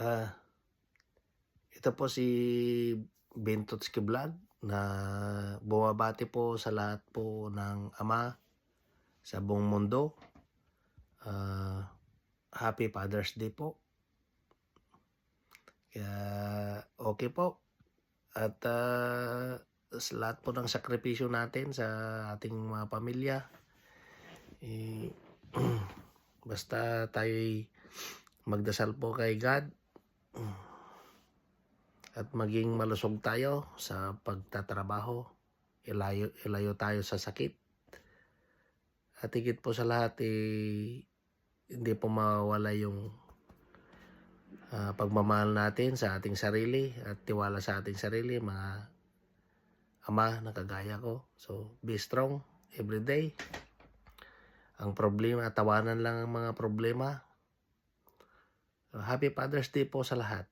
Ah, Ito po si Bentotski Vlog na bumabati po sa lahat po ng ama sa buong mundo. Happy Father's Day po. Kaya okay po. At sa lahat po ng sakripisyo natin sa ating mga pamilya, eh, basta tayo'y magdasal po kay God at maging malusog tayo sa pagtatrabaho. Ilayo tayo sa sakit. At higit po sa lahat, hindi po mawawala yung pagmamahal natin sa ating sarili at tiwala sa ating sarili, mga ama na kagaya ko. So, be strong every day. Ang problema, tawanan lang ang mga problema. Happy Father's Day po sa lahat.